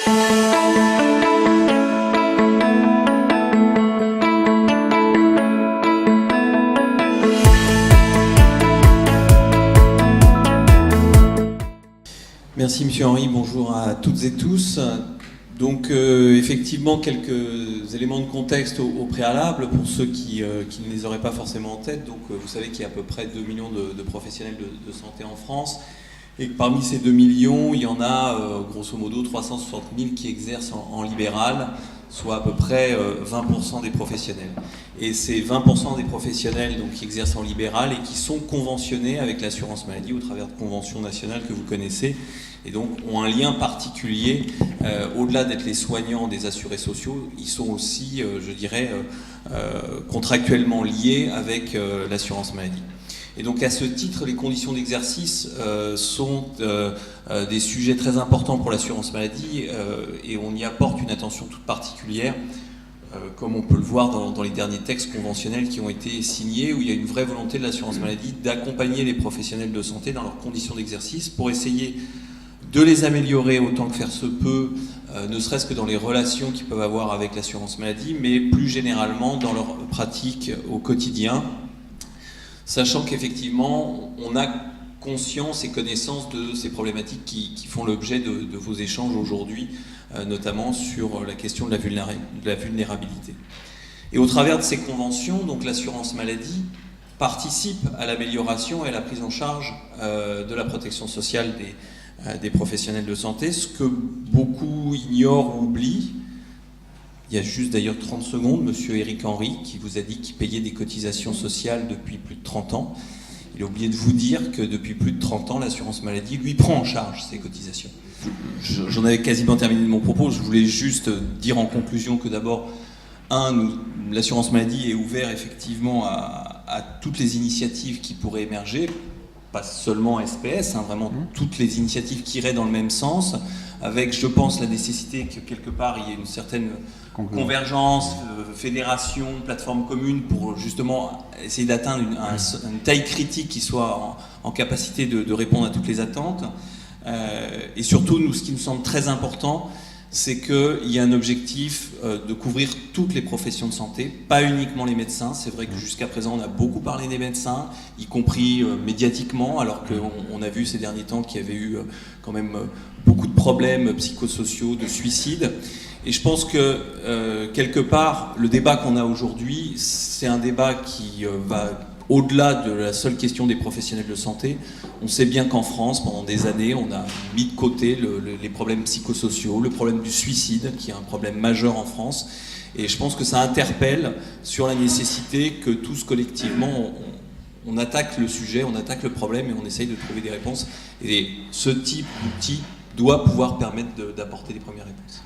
Merci Monsieur Henry, bonjour à toutes et tous. Donc effectivement quelques éléments de contexte au préalable pour ceux qui ne les auraient pas forcément en tête. Donc vous savez qu'il y a à peu près 2 millions de professionnels de santé en France et que parmi ces 2 millions, il y en a grosso modo 360 000 qui exercent en libéral, soit à peu près 20% des professionnels. Et ces 20% des professionnels donc, qui exercent en libéral et qui sont conventionnés avec l'assurance maladie au travers de conventions nationales que vous connaissez et donc ont un lien particulier, au-delà d'être les soignants des assurés sociaux, ils sont aussi, je dirais, contractuellement liés avec l'assurance maladie. Et donc à ce titre, les conditions d'exercice sont des sujets très importants pour l'assurance maladie et on y apporte une attention toute particulière, comme on peut le voir dans les derniers textes conventionnels qui ont été signés, où il y a une vraie volonté de l'assurance maladie d'accompagner les professionnels de santé dans leurs conditions d'exercice pour essayer de les améliorer autant que faire se peut, ne serait-ce que dans les relations qu'ils peuvent avoir avec l'assurance maladie, mais plus généralement dans leur pratique au quotidien, sachant qu'effectivement, on a conscience et connaissance de ces problématiques qui font l'objet de vos échanges aujourd'hui, notamment sur la question de la vulnérabilité. Et au travers de ces conventions, donc l'assurance maladie participe à l'amélioration et à la prise en charge de la protection sociale des professionnels de santé, ce que beaucoup ignorent ou oublient. Il y a juste d'ailleurs 30 secondes, monsieur Éric Henry, qui vous a dit qu'il payait des cotisations sociales depuis plus de 30 ans. Il a oublié de vous dire que depuis plus de 30 ans, l'assurance maladie lui prend en charge ces cotisations. J'en avais quasiment terminé mon propos, je voulais juste dire en conclusion que d'abord, l'assurance maladie est ouverte effectivement à toutes les initiatives qui pourraient émerger, pas seulement SPS, vraiment toutes les initiatives qui iraient dans le même sens, avec, je pense, la nécessité que quelque part il y ait une certaine convergence, fédération, plateforme commune pour justement essayer d'atteindre une taille critique qui soit en capacité de répondre à toutes les attentes. Et surtout, ce qui nous semble très important, c'est qu'il y a un objectif de couvrir toutes les professions de santé, pas uniquement les médecins. C'est vrai que jusqu'à présent, on a beaucoup parlé des médecins, y compris médiatiquement, alors qu'on a vu ces derniers temps qu'il y avait eu quand même beaucoup de problèmes psychosociaux, de suicides. Et je pense que, quelque part, le débat qu'on a aujourd'hui, c'est un débat qui va au-delà de la seule question des professionnels de santé. On sait bien qu'en France, pendant des années, on a mis de côté les problèmes psychosociaux, le problème du suicide, qui est un problème majeur en France. Et je pense que ça interpelle sur la nécessité que tous collectivement, on attaque le sujet, on attaque le problème et on essaye de trouver des réponses. Et ce type d'outil doit pouvoir permettre d'apporter des premières réponses.